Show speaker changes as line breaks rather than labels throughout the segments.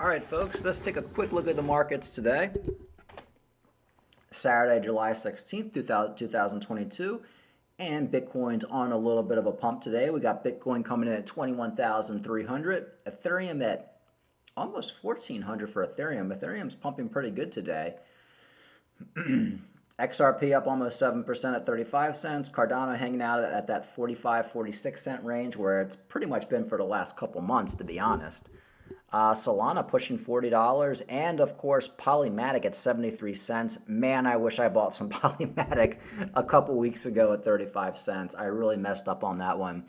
All right, folks, let's take a quick look at the markets today. Saturday, July 16th, 2022, and Bitcoin's on a little bit of a pump today. We got Bitcoin coming in at 21,300, Ethereum at almost 1,400 for Ethereum. Ethereum's pumping pretty good today. XRP up almost 7% at 35 cents. Cardano hanging out at that 45, 46 cent range where it's pretty much been for the last couple months, to be honest. Solana pushing $40, and of course Polymatic at 73 cents. Man, I wish I bought some Polymatic a couple weeks ago at 35 cents. I really messed up on that one.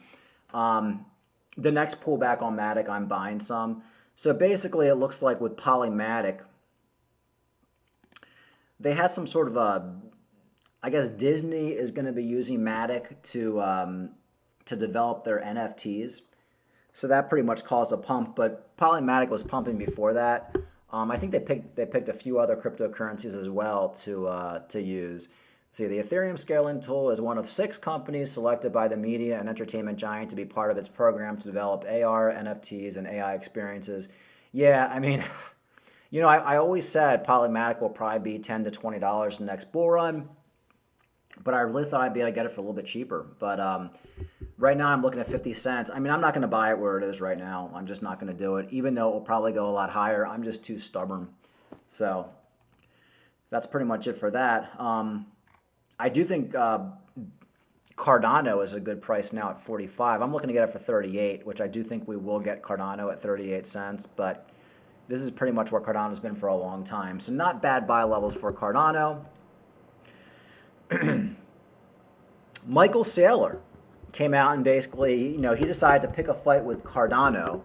The next pullback on Matic, I'm buying some. So basically it looks like with Polymatic, they had some sort of a, I guess Disney is going to be using Matic to develop their NFTs. So that pretty much caused a pump, but Polymatic was pumping before that. I think they picked a few other cryptocurrencies as well to use. See, the Ethereum scaling tool is one of 6 companies selected by the media and entertainment giant to be part of its program to develop AR, NFTs, and AI experiences. Yeah, I mean, you know, I always said Polymatic will probably be $10 to $20 the next bull run, but I really thought I'd be able to get it for a little bit cheaper. But right now I'm looking at 50 cents. I mean, I'm not going to buy it where it is right now. I'm just not going to do it, even though it will probably go a lot higher. I'm just too stubborn. So that's pretty much it for that. I do think Cardano is a good price now at 45. I'm looking to get it for 38, which I do think we will get Cardano at 38 cents. But this is pretty much where Cardano's been for a long time. So not bad buy levels for Cardano. Michael Saylor came out and basically, you know, he decided to pick a fight with Cardano,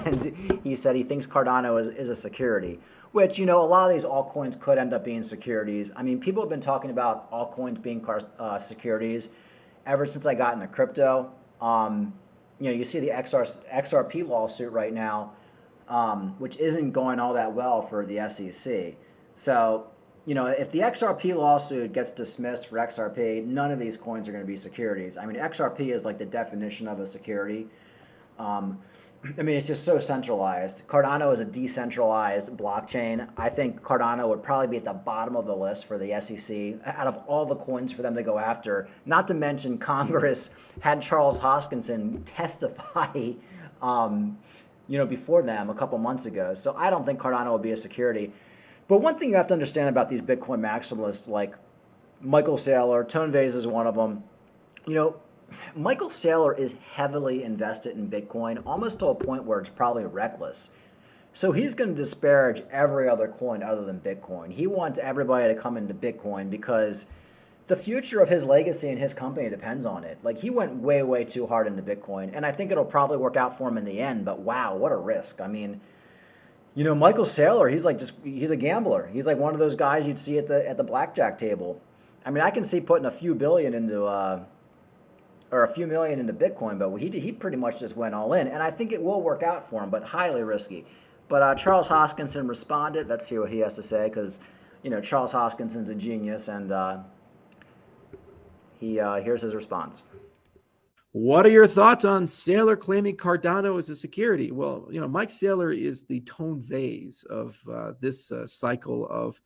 and he said he thinks Cardano is a security, which, you know, a lot of these altcoins could end up being securities. I mean, people have been talking about altcoins being securities ever since I got into crypto. You know, you see the XRP lawsuit right now, which isn't going all that well for the SEC. So, you know, if the XRP lawsuit gets dismissed for XRP, none of these coins are going to be securities. I mean, XRP is like the definition of a security. I mean, it's just so centralized. Cardano is a decentralized blockchain. I think Cardano would probably be at the bottom of the list for the SEC out of all the coins for them to go after. Not to mention Congress had Charles Hoskinson testify, you know, before them a couple months ago. So I don't think Cardano will be a security. But one thing you have to understand about these Bitcoin maximalists like Michael Saylor, Tone Vays is one of them. You know, Michael Saylor is heavily invested in Bitcoin, almost to a point where it's probably reckless. So he's going to disparage every other coin other than Bitcoin. He wants everybody to come into Bitcoin because the future of his legacy and his company depends on it. Like, he went way, way too hard into Bitcoin, and I think it'll probably work out for him in the end, but wow, what a risk. I mean, you know, Michael Saylor, he's a gambler. He's like one of those guys you'd see at the blackjack table. I mean, I can see putting a few billion into or a few million into Bitcoin, but he pretty much just went all in, and I think it will work out for him, but highly risky. But Charles Hoskinson responded. Let's hear what he has to say, because, you know, Charles Hoskinson's a genius, and here's his response.
What are your thoughts on Saylor claiming Cardano as a security? Well, you know, Mike Saylor is the Tone Vays of this cycle of,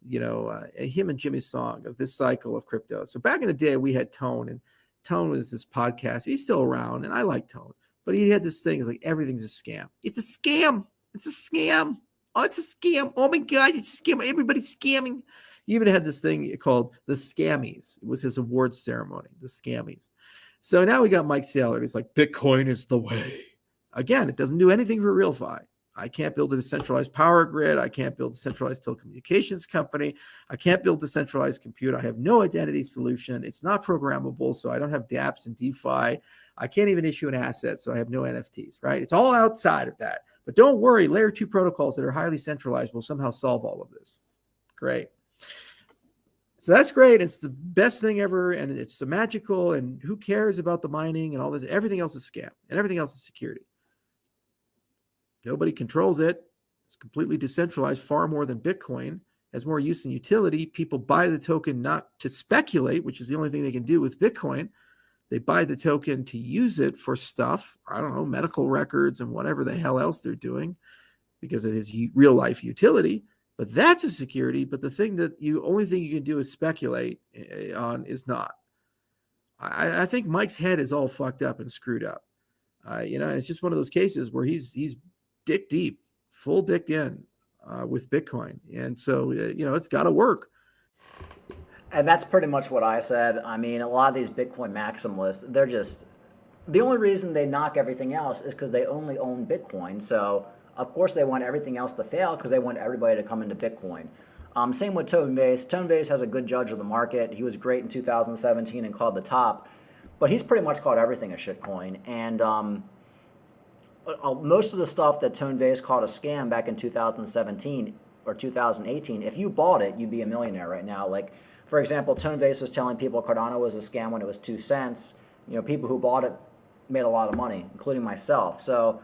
you know, him and Jimmy Song of this cycle of crypto. So back in the day, we had Tone, and Tone was this podcast. He's still around, and I like Tone, but he had this thing. It's like, everything's a scam. It's a scam. It's a scam. Oh, it's a scam. Oh my God, it's a scam. Everybody's scamming. He even had this thing called the Scammies. It was his awards ceremony, the Scammies. So now we got Mike Saylor. He's like, Bitcoin is the way. Again, it doesn't do anything for RealFi. I can't build a decentralized power grid. I can't build a centralized telecommunications company. I can't build a decentralized compute. I have no identity solution. It's not programmable, so I don't have dApps and DeFi. I can't even issue an asset, so I have no NFTs, right? It's all outside of that. But don't worry, layer 2 protocols that are highly centralized will somehow solve all of this. Great. So that's great. It's the best thing ever, and it's magical, and who cares about the mining and all this? Everything else is scam, and everything else is security. Nobody controls it. It's completely decentralized, far more than Bitcoin. Has more use and utility. People buy the token not to speculate, which is the only thing they can do with Bitcoin. They buy the token to use it for stuff, I don't know, medical records and whatever the hell else they're doing. because of his real life utility. But that's a security. But the thing that only thing you can do is speculate on is not. I think Mike's head is all fucked up and screwed up. It's just one of those cases where he's dick deep, full dick in with Bitcoin, and so it's got to work.
And that's pretty much what I said. I mean, a lot of these Bitcoin maximalists, they're just, the only reason they knock everything else is because they only own Bitcoin. So of course they want everything else to fail because they want everybody to come into Bitcoin. Same with Tone Vays. Tone Vays has a good judge of the market. He was great in 2017 and called the top, but he's pretty much called everything a shitcoin. And most of the stuff that Tone Vays called a scam back in 2017 or 2018, if you bought it, you'd be a millionaire right now. Like, for example, Tone Vays was telling people Cardano was a scam when it was 2 cents. People who bought it made a lot of money, including myself. So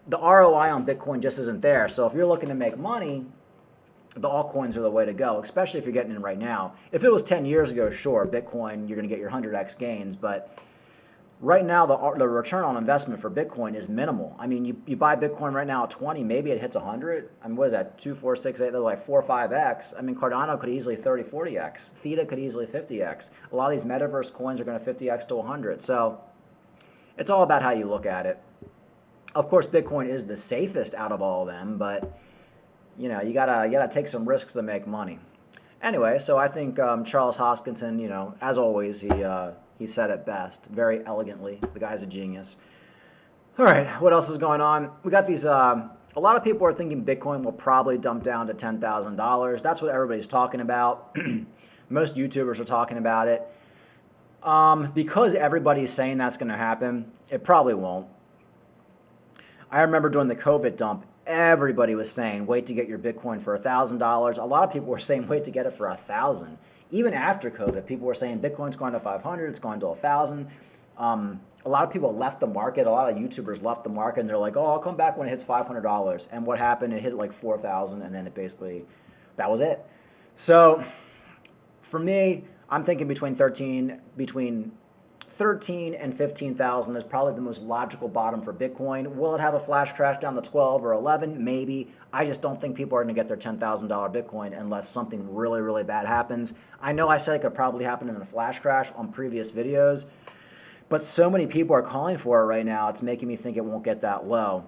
the ROI on Bitcoin just isn't there. So if you're looking to make money, the altcoins are the way to go, especially if you're getting in right now. If it was 10 years ago, sure, Bitcoin, you're going to get your 100x gains. But right now, the return on investment for Bitcoin is minimal. I mean, you buy Bitcoin right now at 20, maybe it hits 100. I mean, what is that, 2, 4, 6, 8, they're like 4 or 5x. I mean, Cardano could easily 30, 40x. Theta could easily 50x. A lot of these metaverse coins are going to 50x to 100. So it's all about how you look at it. Of course, Bitcoin is the safest out of all of them, but you gotta take some risks to make money. Anyway, so I think Charles Hoskinson, as always, he said it best, very elegantly. The guy's a genius. All right, what else is going on? We got these. A lot of people are thinking Bitcoin will probably dump down to $10,000. That's what everybody's talking about. Most YouTubers are talking about it. Because everybody's saying that's going to happen, it probably won't. I remember during the COVID dump, everybody was saying, wait to get your Bitcoin for $1,000. A lot of people were saying, wait to get it for $1,000. Even after COVID, people were saying Bitcoin's going to 500, it's going to 1,000. A lot of people left the market. A lot of YouTubers left the market, and they're like, oh, I'll come back when it hits $500. And what happened? It hit like 4,000, and then that was it. So for me, I'm thinking between 13 and 15,000 is probably the most logical bottom for Bitcoin. Will it have a flash crash down to 12 or 11? Maybe. I just don't think people are going to get their $10,000 Bitcoin unless something really, really bad happens. I know I said it could probably happen in a flash crash on previous videos, but so many people are calling for it right now, it's making me think it won't get that low.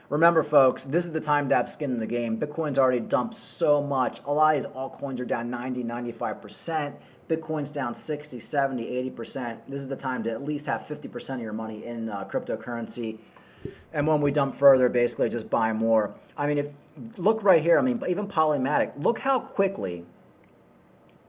Remember, folks, this is the time to have skin in the game. Bitcoin's already dumped so much. A lot of these altcoins are down 90, 95%. Bitcoin's down 60, 70, 80%. This is the time to at least have 50% of your money in cryptocurrency. And when we dump further, basically just buy more. I mean, look right here. I mean, even Polymatic, look how quickly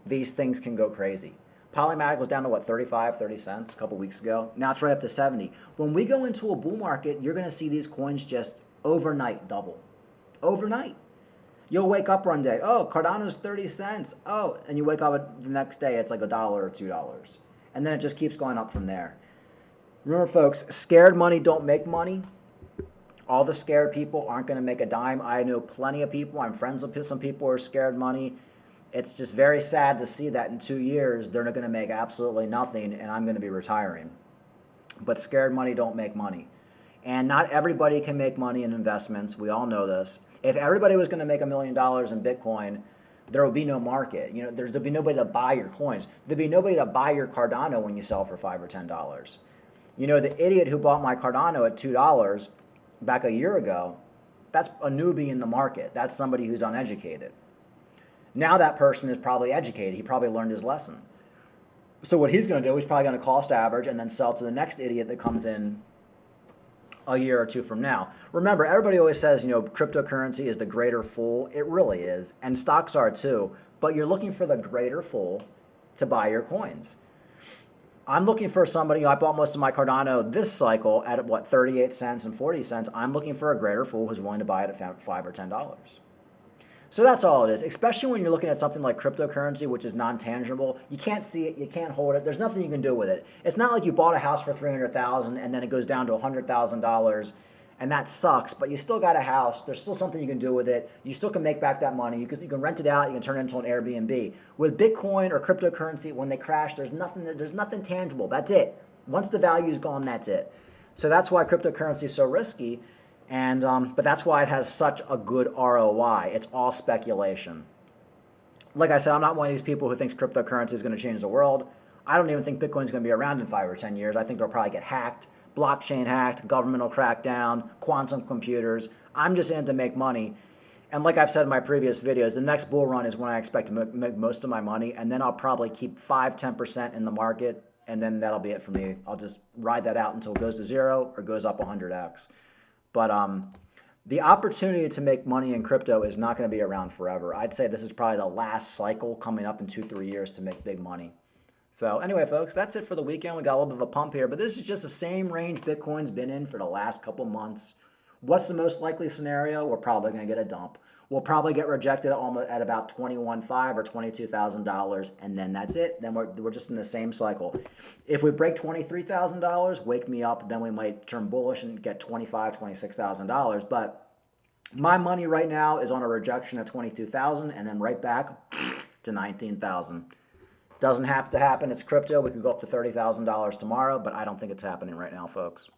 these things can go crazy. Polymatic was down to what, 35, 30 cents a couple weeks ago. Now it's right up to 70. When we go into a bull market, you're going to see these coins just overnight double. Overnight. You'll wake up one day, oh, Cardano's 30 cents. Oh, and you wake up the next day, it's like $1 or $2. And then it just keeps going up from there. Remember, folks, scared money don't make money. All the scared people aren't going to make a dime. I know plenty of people. I'm friends with some people who are scared money. It's just very sad to see that in 2 years, they're not going to make absolutely nothing, and I'm going to be retiring. But scared money don't make money. And not everybody can make money in investments. We all know this. If everybody was going to make $1 million in Bitcoin, there would be no market. There'd be nobody to buy your coins. There'd be nobody to buy your Cardano when you sell for $5 or $10. The idiot who bought my Cardano at $2 back a year ago, that's a newbie in the market. That's somebody who's uneducated. Now that person is probably educated. He probably learned his lesson. So what he's going to do, he's probably going to cost average and then sell to the next idiot that comes in a year or two from now. Remember, everybody always says, cryptocurrency is the greater fool. It really is. And stocks are too. But you're looking for the greater fool to buy your coins. I'm looking for somebody, I bought most of my Cardano this cycle at 38 cents and 40 cents. I'm looking for a greater fool who's willing to buy it at $5 or $10. So that's all it is, especially when you're looking at something like cryptocurrency, which is non-tangible. You can't see it, you can't hold it, there's nothing you can do with it. It's not like you bought a house for $300,000 and then it goes down to $100,000 and that sucks, but you still got a house, there's still something you can do with it, you still can make back that money, you can rent it out, you can turn it into an Airbnb. With Bitcoin or cryptocurrency, when they crash, there's nothing tangible, that's it. Once the value is gone, that's it. So that's why cryptocurrency is so risky. And but that's why it has such a good ROI. It's all speculation. Like I said, I'm not one of these people who thinks cryptocurrency is going to change the world. I don't even think Bitcoin is going to be around in 5 or 10 years. I think they'll probably get hacked, blockchain hacked, government will crack down, quantum computers. I'm just in to make money. And like I've said in my previous videos, the next bull run is when I expect to make most of my money, and then I'll probably keep 5–10% in the market, and then that'll be it for me. I'll just ride that out until it goes to zero or goes up 100x. But the opportunity to make money in crypto is not going to be around forever. I'd say this is probably the last cycle coming up in 2–3 years to make big money. So anyway, folks, that's it for the weekend. We got a little bit of a pump here, but this is just the same range Bitcoin's been in for the last couple months. What's the most likely scenario? We're probably going to get a dump. We'll probably get rejected at about $21,500 or $22,000, and then that's it. Then we're just in the same cycle. If we break $23,000, wake me up. Then we might turn bullish and get $25,000, $26,000. But my money right now is on a rejection at $22,000, and then right back to $19,000. Doesn't have to happen. It's crypto. We could go up to $30,000 tomorrow, but I don't think it's happening right now, folks.